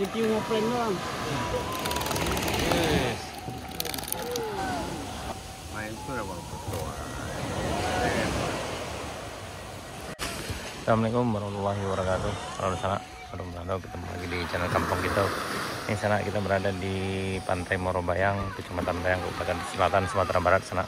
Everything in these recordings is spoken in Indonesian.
Review ngopren doang. Main tuh udah baru foto. Assalamualaikum warahmatullahi wabarakatuh. Kalau sana, aduh ketemu lagi di channel Kampung Kita. Ini sana kita berada di Pantai Morobayang, Kecamatan Bayang, Kabupaten Selatan, Sumatera Barat sana.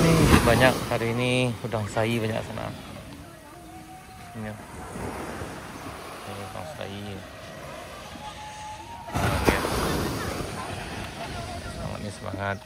Ini banyak hari ini udang sai banyak sana. Ini udang sai. Semangat nih semangat.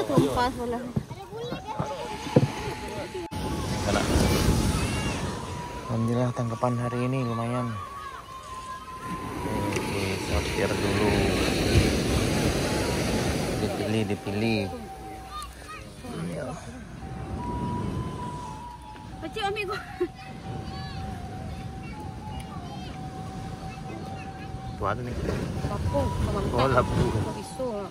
Tumpas bola. Alhamdulillah tangkapan hari ini lumayan. Sortir dulu. Dipilih. Kecil ambil gua. Tuh ada nih. Lapu, Oh, lapu. Pisau lah.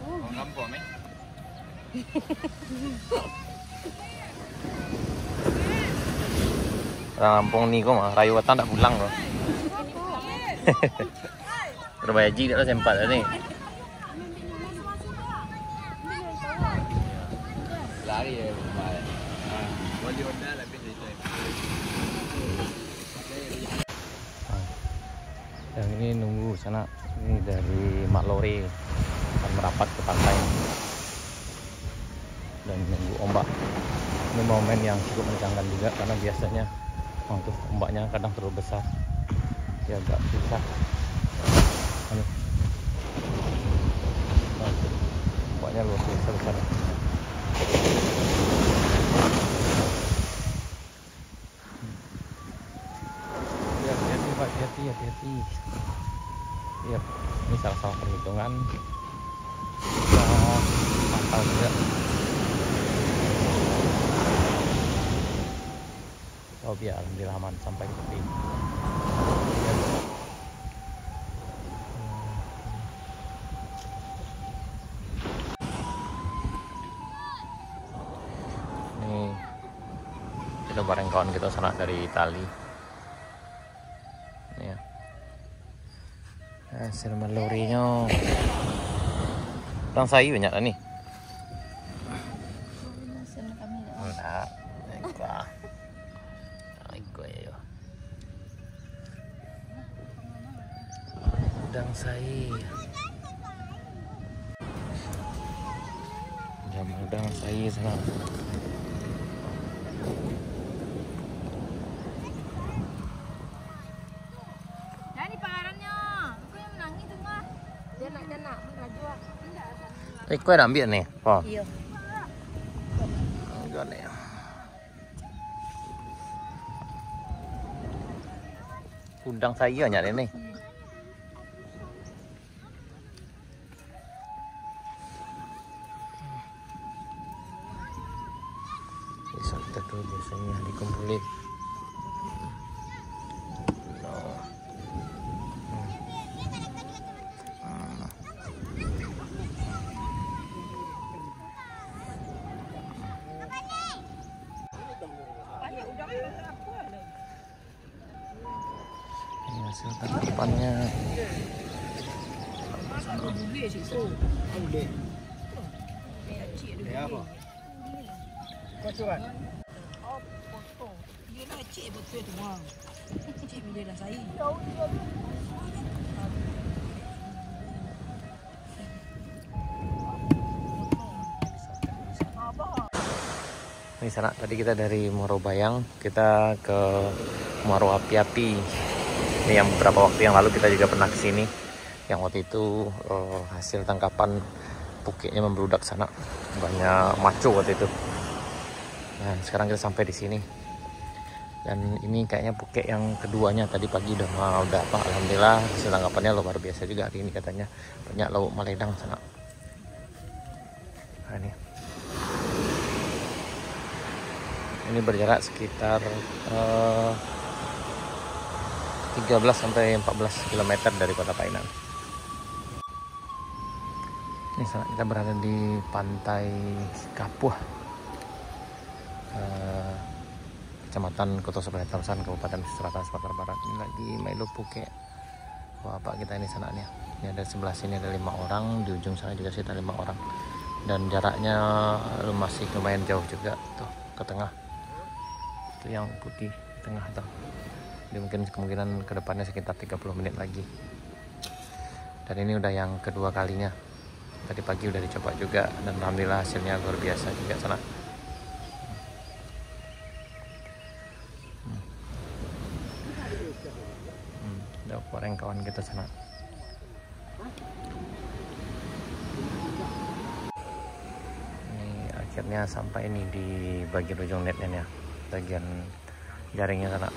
Mau ngampung nih? Orang Lampung nih kok mah rayu watan tak pulang loh. Berbaji dah sempat nih. Lari ya, kemarin. Mau diundang lebih cerita. Yang ini nunggu sana, ini dari Mak Lori akan merapat ke pantai dan nunggu ombak. Ini momen yang cukup menegangkan juga karena biasanya untuk ombaknya kadang terlalu besar, ya agak susah. Ombaknya luar biasa besar. Hati-hati Pak, hati-hati. Iya, ini salah perhitungan. Kita pantau juga. Oh biar alhamdulillah aman sampai ke tepi. Ini kita bareng kawan kita sana dari Itali. Ini ya. Hasil melurinya. Udang sai banyak lah nih. Enggak. Udang sai. Jam udang sai sana. Jadi parannya. Aku yang menangi tuh mah. Dia nak mengajuh. Kau dah ambil nih, Pak? Iya. Enggak nih. Udang sai banyak nih. Kita tuh biasanya dikumpulin. Ini hasil tangkapannya. Kocoran. Oh, foto. Dia nak cik betul tu bang. Cik bila dah saya. Ini sana tadi kita dari Morobayang kita ke Muaro Api-Api. Ini yang beberapa waktu yang lalu kita juga pernah ke sini. Yang waktu itu hasil tangkapan pukeknya membludak sana. Banyak maco waktu itu. Nah, sekarang kita sampai di sini. Dan ini kayaknya pukek yang keduanya tadi pagi udah apa, alhamdulillah hasil tangkapannya luar biasa juga hari ini katanya. Banyak lauk maledang sana. Ini berjarak sekitar 13 sampai 14 km dari kota Painan. Ini saat kita berada di pantai Kapuh, Kecamatan Koto Sebelah Tamsan, Kabupaten Selatan Sumatera Barat. Ini lagi Milo Puke. Bapak kita ini sananya. Ini ada sebelah sini ada 5 orang, di ujung sana juga sekitar 5 orang. Dan jaraknya masih lumayan jauh juga tuh ke tengah. Itu yang putih di tengah tuh. Jadi mungkin kemungkinan kedepannya sekitar 30 menit lagi. Dan ini udah yang kedua kalinya. Tadi pagi udah dicoba juga dan alhamdulillah hasilnya luar biasa juga sana. Udah goreng kawan kita sana. Ini akhirnya sampai ini di bagian ujung netnya ya, bagian jaringnya sana.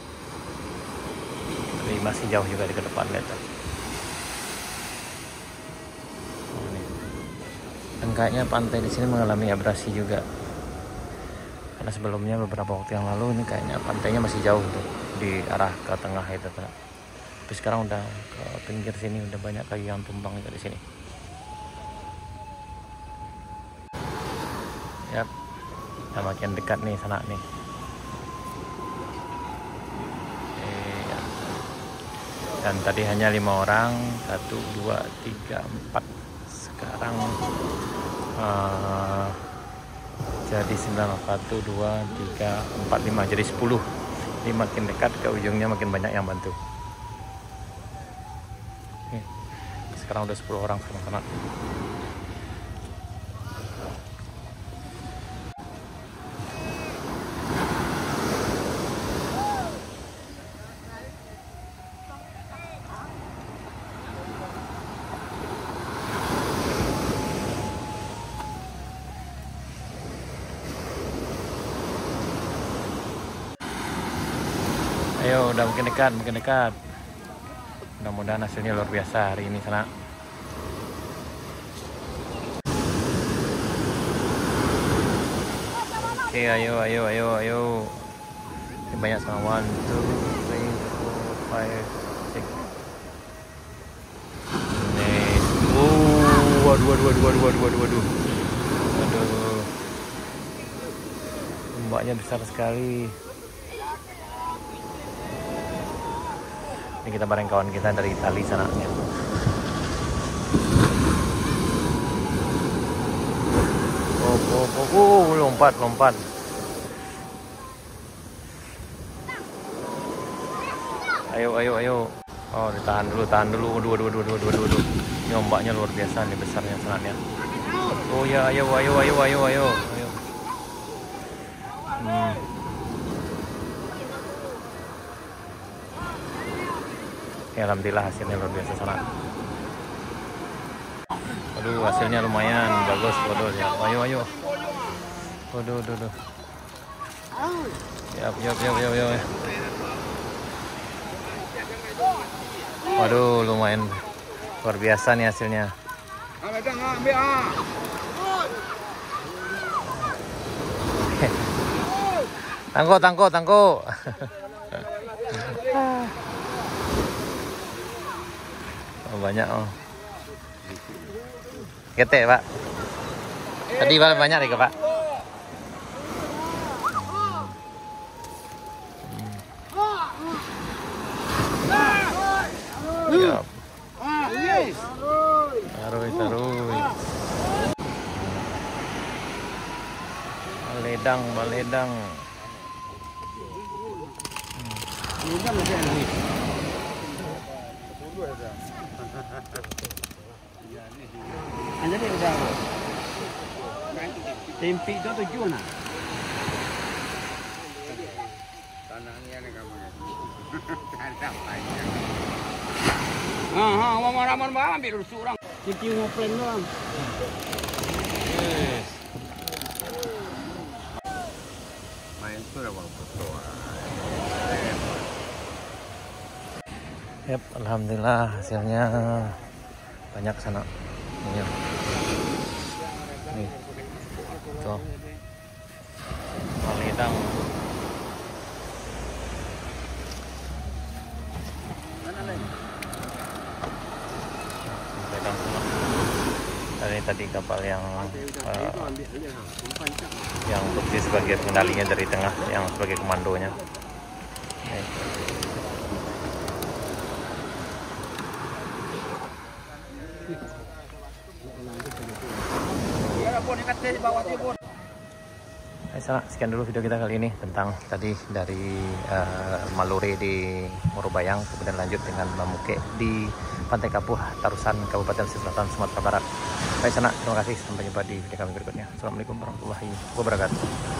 Tapi masih jauh juga di depan lihat. Dan kayaknya pantai di sini mengalami abrasi juga. Karena sebelumnya beberapa waktu yang lalu ini kayaknya pantainya masih jauh tuh di arah ke tengah itu tuh. Tapi sekarang udah ke pinggir sini, udah banyak kaki yang tumbang juga di sini. Yap, udah makin dekat nih sana nih. Dan tadi hanya 5 orang, 1, 2, 3, 4. Sekarang jadi 9, 1, 2, 3, 4, 5, jadi 10. Ini makin dekat ke ujungnya, makin banyak yang bantu. Sekarang udah 10 orang sama-sama. Ayo, udah makin dekat, makin dekat. Mudah-mudahan hasilnya luar biasa hari ini sana. Oke, ayo. Ini banyak sama. 1, 2, 3, 4, 5, 6. Waduh. Ombaknya besar sekali. Ini kita bareng kawan kita dari Itali sana. Lompat. Ayo. Oh, ditahan dulu. Waduh. Ini ombaknya luar biasa nih, besarnya sananya. Oh ya, ayo. Ya, alhamdulillah hasilnya luar biasa sana. Waduh, hasilnya lumayan bagus. Waduh, ya. Ayo. Waduh. Yap. Waduh, lumayan luar biasa nih hasilnya. Tangko. Banyak ketek pak. Tadi banyak nih pak. Siap. Taruh. Baledang. Jadi udah tempe itu tujuan ah. Tanahnya nih kamu ya. Ada banyak. Ramon ambil surang. Tempe ngoplen doang. Main tuh udah betul. Yap, alhamdulillah hasilnya banyak sana. Nih. Tuh. Baledang. ini tadi kapal yang Lutfi sebagai pengendalinya dari tengah, yang sebagai komandonya. Nih. Sana, sekian dulu video kita kali ini tentang tadi dari Malure di Morobayang, kemudian lanjut dengan Mamuke di Pantai Kapuh, Tarusan, Kabupaten Selatan, Sumatera Barat. Baik sana, terima kasih. Sampai jumpa di video kami berikutnya. Assalamualaikum warahmatullahi wabarakatuh.